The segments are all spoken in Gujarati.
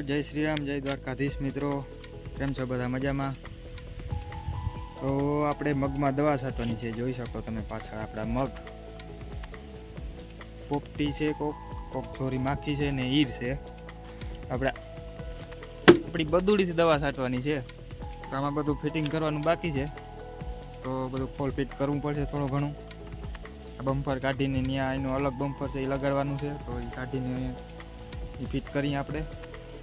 જય શ્રી રામ, જય દ્વારકાધીશ મિત્રો. કેમ છો બધા? મજામાં? તો આપણે મગમાં દવા છાંટવાની છે. જોઈ શકો તમે પાછળ આપણા મગ પોપટી છે, કોક થોડી માખી છે ને ઈર છે. આપણી બદુડીથી દવા છાંટવાની છે. તો આમાં બધું ફિટિંગ કરવાનું બાકી છે, તો બધું ફોલ ફિટ કરવું પડશે થોડું ઘણું. આ બમ્પર કાઢીને ત્યાં એનું અલગ બમ્પર છે એ લગાડવાનું છે, તો એ કાઢીને એ ફિટ કરીએ આપણે.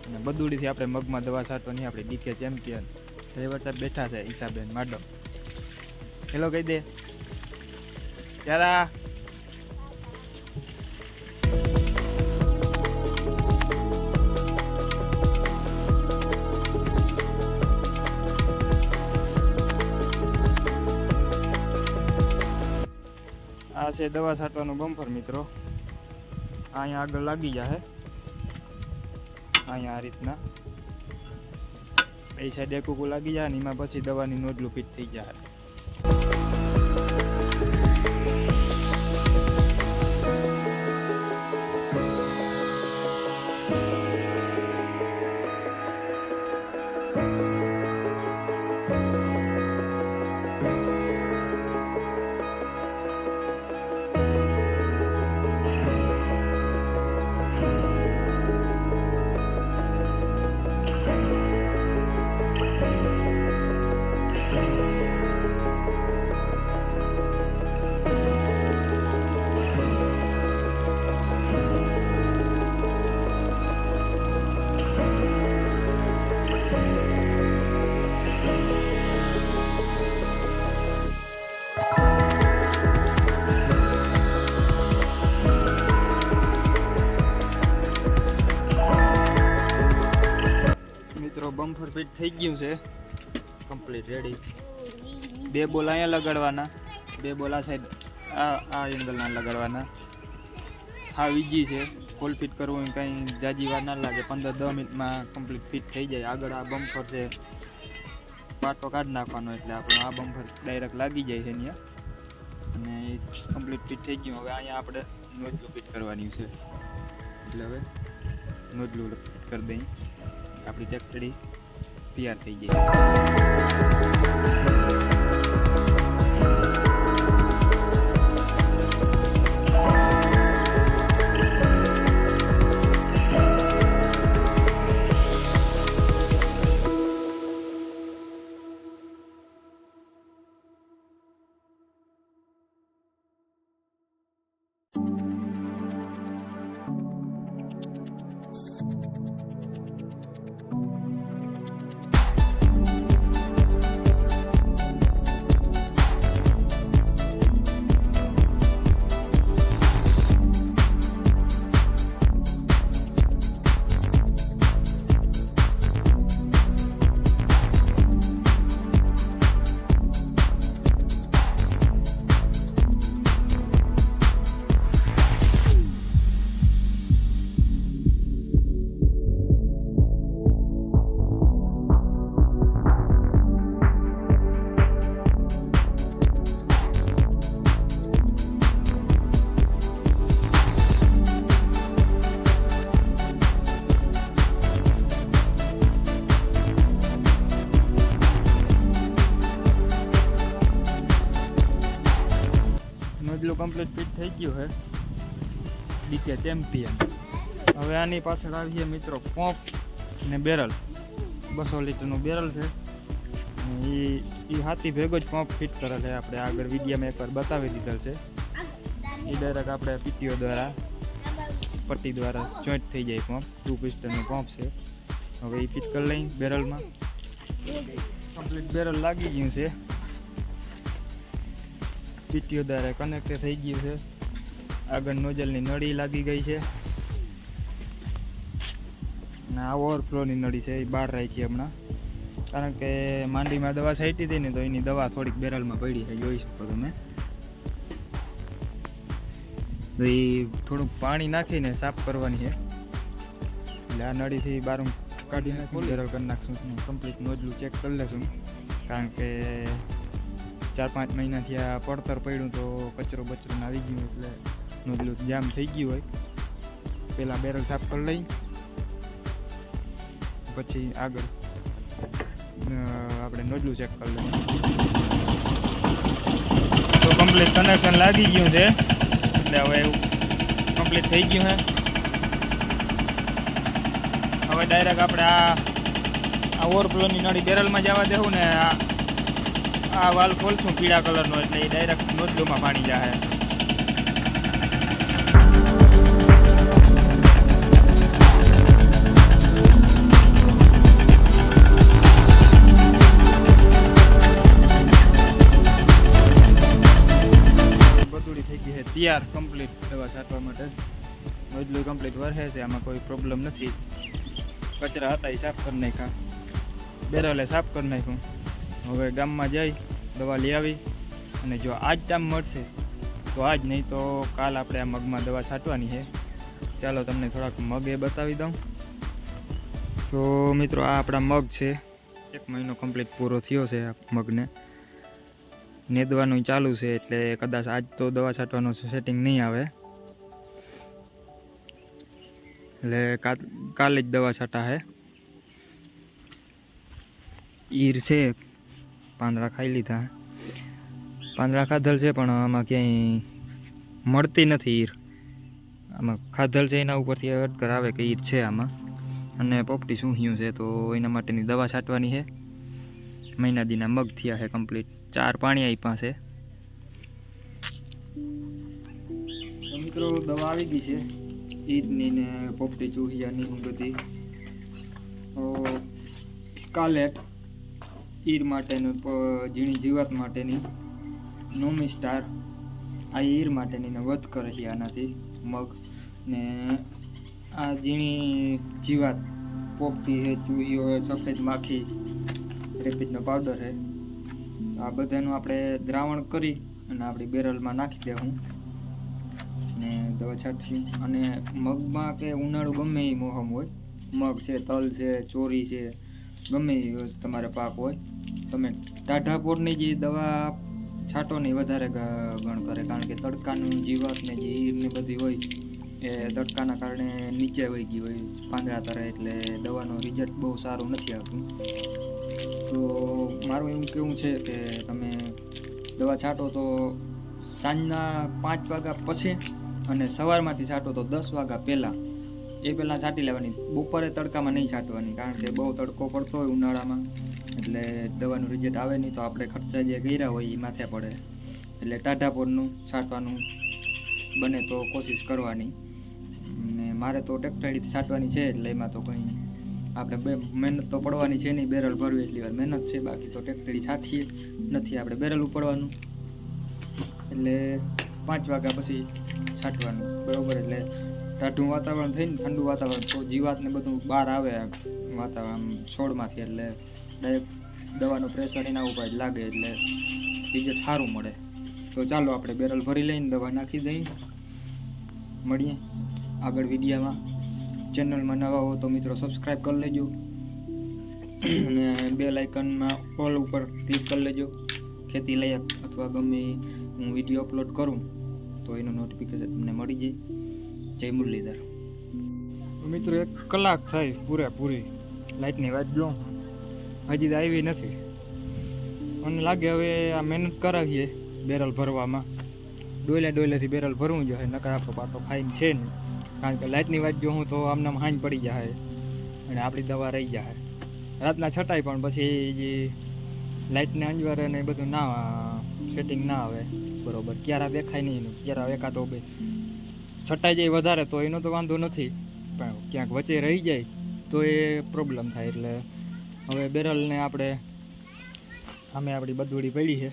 અને બદુડીથી આપણે મગમાં દવા છાંટવાની. આપણે ડીકે ચેમ્પિયન ડ્રાઈવર સાહેબ બેઠા છે, ઈસાબેન માડમ. હેલો કહી દે ત્યારે. આ છે દવા છાંટવાનું બમ્પર મિત્રો. અહીંયા આગળ લાગી જશે, અહીંયા આ રીતના એ સાઈડ એક ઉકું લાગી જાય ને એમાં પછી દવાની નોઝલું ફિટ થઈ જાય. બમ્પર ફિટ થઈ ગયું છે, કમ્પ્લીટ રેડી. 2 બોલ અહીંયા લગાડવાના, 2 બોલ આ સાઈડ આ એંગલના લગાડવાના. હા ઈજી છે, ફૂલ ફિટ કરવું કંઈ જાજી વાર ના લાગે, 15-10 મિનિટમાં કમ્પ્લીટ ફિટ થઈ જાય. આગળ આ બમ્પર છે, પાટો કાઢી નાખવાનો એટલે આપણું આ બમ્પર ડાયરેક્ટ લાગી જાય છે અહીંયા, અને એ કમ્પ્લીટ ફિટ થઈ ગયું. હવે અહીંયા આપણે નોઝલું ફિટ કરવાની છે, એટલે હવે નોઝલું ફિટ કરી દઈએ. આપણી ચકડી તૈયાર થઈ ગઈ. નોઝલું કમ્પ્લીટ ફિટ થઈ ગયું છે, ડીકે ચેમ્પિયન. હવે આની પાછળ આવીએ મિત્રો પંપ ને બેરલ. 200 લીટરનું બેરલ છે, એ હાથી ભેગો જ પંપ ફિટ કરે છે. આપણે આગળ વિડીયોમાં એકવાર બતાવી દીધેલ છે. એ ડાયરેક્ટ આપણે પીટીઓ દ્વારા પટ્ટી દ્વારા જોઈન્ટ થઈ જાય પંપ. 2 પિસ્ટનનું પંપ છે. હવે એ ફિટ કરી લઈ બેરલમાં. કમ્પ્લીટ બેરલ લાગી ગયું છે, પીટીઓ દ્વારા કનેક્ટ થઈ ગયું છે. આગળ નોઝલની નળી લાગી ગઈ છે, અને આ ઓવરફ્લોની નળી છે એ બહાર રાખી હમણાં, કારણ કે માંડીમાં દવા છાંટી હતી ને તો એની દવા થોડીક બેરલમાં પડી છે, જોઈ શકો તમે. તો એ થોડુંક પાણી નાખીને સાફ કરવાની છે, એટલે આ નળીથી બહાર કાઢી નાખી બેરલ કરી નાખશું. કમ્પ્લીટ નોઝલું ચેક કરી લેશું, કારણ કે 4-5 મહિનાથી આ પડતર પડ્યું તો કચરો આવી ગયું, એટલે નોઝલું જામ થઈ ગયું હોય. પહેલાં બેરલ સાફ કરી લઈ, પછી આગળ આપણે નોજલું ચેક કરી લઈએ. તો કમ્પ્લીટ કનેક્શન લાગી ગયું છે એટલે હવે એવું કમ્પ્લીટ થઈ ગયું છે. હવે ડાયરેક્ટ આપણે આ ઓવરફ્લોની નળી બેરલમાં જવા દેવું ને આ વાલ ખોલશું પીળા કલરનો એટલે એ ડાયરેક્ટ નોજલુમાં પાણી જાય. તૈયાર કમ્પ્લીટ દવા છાંટવા માટે. નોજલું કમ્પ્લીટ વરસે છે, આમાં કોઈ પ્રોબ્લેમ નથી. કચરા હતા એ સાફ કરી નાખ્યા, બેરલે સાફ કરી નાખ્યું. હવે ગામમાં જઈ દવા લઈ આવી અને જો આજ ટાઈમ મળશે તો આજ, નહીં તો કાલ આપણે આ મગમાં દવા છાંટવાની છે. ચાલો તમને થોડાક મગ એ બતાવી દઉં. તો મિત્રો આ આપણા મગ છે, 1 મહિનો કમ્પ્લીટ પૂરો થયો છે. આ મગને નેદવાનું ચાલુ છે એટલે કદાચ આજ તો દવા છાંટવાનું સેટિંગ નહીં આવે, એટલે કાલે જ દવા છાંટા છે. ઈર છે, પાંદડા ખાઈ લીધા, પાંદડા ખાધલ છે પણ આમાં ક્યાંય મળતી નથી ઈર. આમાં ખાધલ છે એના ઉપરથી અડકર આવે કે ઈર છે આમાં. અને પોપટી સૂંહ્યું છે તો એના માટેની દવા છાંટવાની છે. મહિના દીના મગ થયા છે કમ્પ્લીટ, 4 પાણી આપ્યા છે. તો મિત્રો દવા આવી ગઈ છે ઈદની ને પોપટી ચૂહિયાની બધી. સ્કાલેટ ઈર માટેનું, ઝીણી જીવાત માટેની નોમી સ્ટાર, આ ઈર માટેની ને વધ કરે છે આનાથી મગ. ને આ ઝીણી જીવાત પોપટી છે, ચૂહીઓ, સફેદ માખી, રેપિડનો પાવડર છે. આ બધાનું આપણે દ્રાવણ કરી અને આપણી બેરલમાં નાખી દેવું ને દવા છાંટશું. અને મગમાં કે ઉનાળુ ગમે એ મોહમ હોય, મગ છે, તલ છે, ચોરી છે, ગમે એ તમારે પાક હોય, તમે ટાઢાપોરની જે દવા છાંટો ને એ વધારે ગણ કરે. કારણ કે તડકાનું જીવાત ને જે ઈર ને બધી હોય એ તડકાના કારણે નીચે વહી ગઈ હોય પાંદડા તરે, એટલે દવાનું રિઝલ્ટ બહુ સારું નથી આવતું. તો મારું એવું કહેવું છે કે તમે દવા છાંટો તો સાંજના 5 વાગ્યા પછી અને સવારમાંથી છાંટો તો 10 વાગ્યા પહેલાં, એ પહેલાં છાંટી લેવાની. બપોરે તડકામાં નહીં છાંટવાની, કારણ કે બહુ તડકો પડતો હોય ઉનાળામાં, એટલે દવાનું રિઝલ્ટ આવે નહીં તો આપણે ખર્ચા જે કર્યા હોય એ માથે પડે. એટલે ટાઢાપોરનું છાંટવાનું બને તો કોશિશ કરવાની. ને મારે તો ટ્રેક્ટરથી છાંટવાની છે એટલે એમાં તો કંઈ આપણે મહેનત તો પડવાની છે નહીં. બેરલ ભરવી એટલી વાર મહેનત છે, બાકી તો ટ્રેક્ટરથી છાંટીએ નથી, આપણે બેરલ ઉપાડવાનું. એટલે 5 વાગ્યા પછી છાંટવાનું, બરાબર. એટલે ટાઢું વાતાવરણ થઈને ઠંડુ વાતાવરણ તો જીવાતને બધું બહાર આવે વાતાવરણ છોડમાંથી, એટલે ડાયરેક્ટ દવાનું પ્રેશર એના ઉપર જ લાગે એટલે રિઝલ્ટ સારું મળે. તો ચાલો આપણે બેરલ ભરી લઈને દવા નાખી દઈએ. મળીએ આગળ વિડીયોમાં. ચેનલમાં નવા હો તો મિત્રો સબસ્ક્રાઈબ કરી લેજો અને બેલ આઇકનમાં ઓલ ઉપર ક્લિક કરી લેજો. ખેતી લાયક અથવા ગમે હું વિડીયો અપલોડ કરું તો એનું નોટિફિકેશન તમને મળી જાય. જય મુરલીધર. મિત્રો 1 કલાક થઈ પૂરેપૂરી લાઇટની વાત જો હજી તો આવી નથી. મને લાગે હવે આ મહેનત કરાવીએ બેરલ ભરવામાં, ડોલેથી બેરલ ભરવું જોઈએ, નકર આપણો પાટો ખાઈને છે નહીં. કારણ કે લાઇટની વાત જો હું તો આમનામ હાંજ પડી જાય અને આપણી દવા રહી જાય. રાતના છટાય પણ પછી જે લાઇટને અંજવારે ને એ બધું ના સેટિંગ ના આવે બરાબર. ક્યારા દેખાય નહીં, ક્યારા એકાદો બે છટાઈ જાય વધારે તો એનો તો વાંધો નથી, પણ ક્યાંક વચ્ચે રહી જાય તો એ પ્રોબ્લેમ થાય. એટલે હવે બેરલને આપણે સામે આપણી બધુડી પડી છે,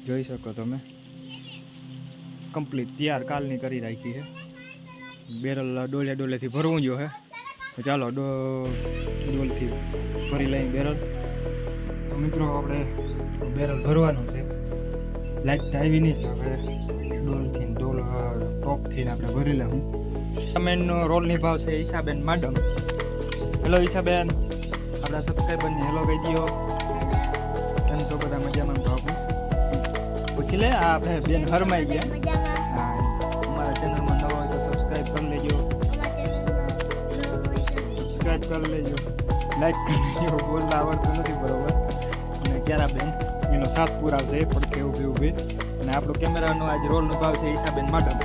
જોઈ શકો તમે, કમ્પ્લીટ તૈયાર કાલની કરી રાખી છે. બેરલ ડોલેથી ભરવું જો હે. ચાલો ડોલથી ભરી લઈએ બેરલ. તો મિત્રો આપણે બેરલ ભરવાનું છે, લાઇટ આવી નહીં હવે ડોલ ટોપથી આપણે ભરી લઉં. કમેન્ટનો રોલ નિભાવશે ઈશાબેન મેડમ. હેલો ઈશાબેન, આપણા સબસ્ક્રાઈબરને હેલો કહી દો. તમે તો બધા મજામાં તો પૂછી લે. આપણે બેન હરમાઈ ગયા. હા, અમારા ચેનલમાં નવા હોય તો સબસ્ક્રાઈબ કરી લેજો. લાઈક એવું બોલતા આવડતું નથી બરોબર. અને ક્યારાબેન એનો સાથ પુરાવશે પડખે ઊભી ઊભી. અને આપણો કેમેરાનો આજ રોલ નિભાવશે ઈશાબેન મેડમ.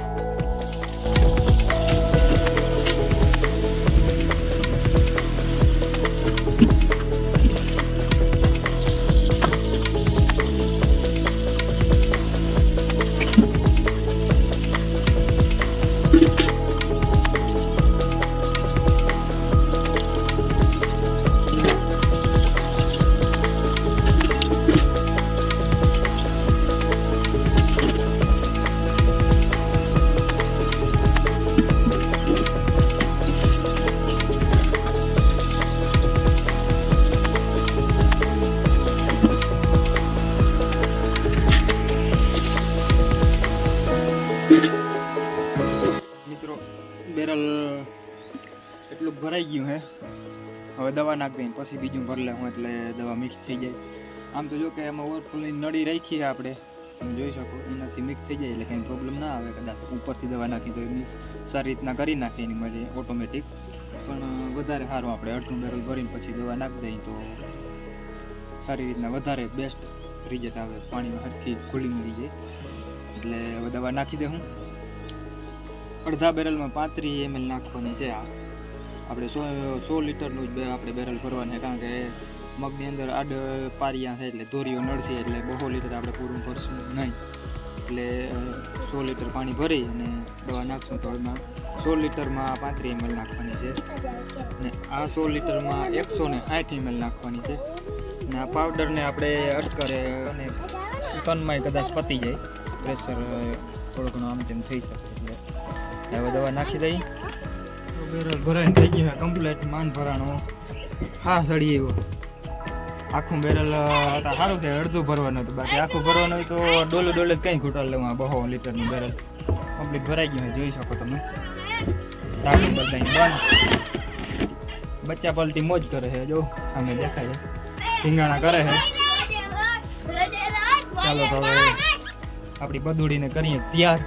મિત્રો બેરલ એટલું ભરાઈ ગયું હે. હવે દવા નાખી દઈએ પછી બીજું ભરી લઉં એટલે દવા મિક્સ થઈ જાય. આમ તો જો કે એમાં ઓવરફ્લોની નળી રાખી છે આપણે, તમે જોઈ શકો, એનાથી મિક્સ થઈ જાય એટલે કંઈ પ્રોબ્લેમ ના આવે. કદાચ ઉપરથી દવા નાખી તો મિક્સ સારી રીતના કરી નાખે એની મજા ઓટોમેટિક. પણ વધારે સારું આપણે અડધું બેરલ ભરીને પછી દવા નાખી દઈએ તો સારી રીતના વધારે બેસ્ટ રિઝલ્ટ આવે. પાણીમાં હરખી ખુલ્લી મળી જાય. એટલે હવે દવા નાખી દે. હું અડધા બેરલમાં 35 ml નાખવાની છે. આ આપણે 100 લીટરનું જ આપણે બેરલ ભરવાનું છે, કારણ કે મગની અંદર આડ પારિયા છે એટલે ધોરીઓ નડશે, એટલે 200 લીટર આપણે પૂરું ભરશું નહીં. એટલે 100 લીટર પાણી ભરી અને દવા નાખશું તો એમાં 100 લીટરમાં 35 ml નાખવાની છે. અને આ 100 લીટરમાં 160 ml નાખવાની છે. અને આ પાવડરને આપણે અટકરે અને ટનમાંય કદાચ પતી જાય, પ્રેશર થોડો ઘણો આમ તેમ થઈ શકે. એટલે હવે દવા નાખી દઈ. બેરલ ભરાઈને થઈ ગયું કમ્પ્લીટ. માન ભરાણો હા સડી એવો. આખું બેરલ સારું છે, અડધું ભરવાનું હતું, બાકી આખું ભરવાનું હોય તો ડોલે જ કંઈ ઘૂંટણ લેવા. 200 લીટરનું બેરલ કમ્પ્લીટ ભરાઈ ગયું જોઈ શકો તમે. ટાંકી બદલાઈને બંધ. બચ્ચા પલટી મોજ કરે છે, જો સામે દેખાય છે, ઢીંગાણા કરે છે. ચાલો તો હવે આપણી બદુડીને કરીએ તૈયાર.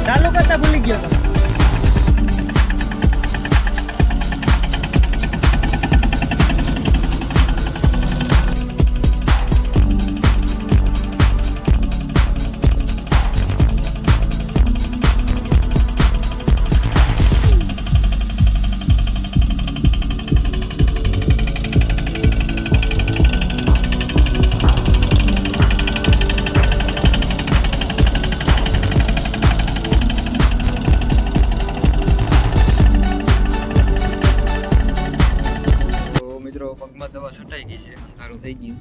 ચાલુ કરતા ભૂલી ગયો તો. પગમાં દવા છટાઈ ગઈ છે, અંધારું થઈ ગયું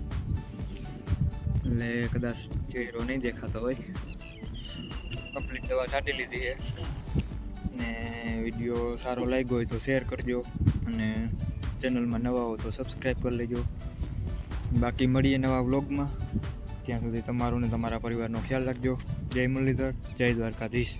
એટલે કદાચ ચહેરો નહીં દેખાતો હોય. કમ્પ્લીટ દવા છાંટી લીધી છે. ને વિડીયો સારો લાગ્યો હોય તો શેર કરજો, અને ચેનલમાં નવા હો તો સબસ્ક્રાઈબ કરી લેજો. બાકી મળીએ નવા વ્લોગમાં. ત્યાં સુધી તમારું ને તમારા પરિવારનો ખ્યાલ રાખજો. જય મુરલીધર, જય દ્વારકાધીશ.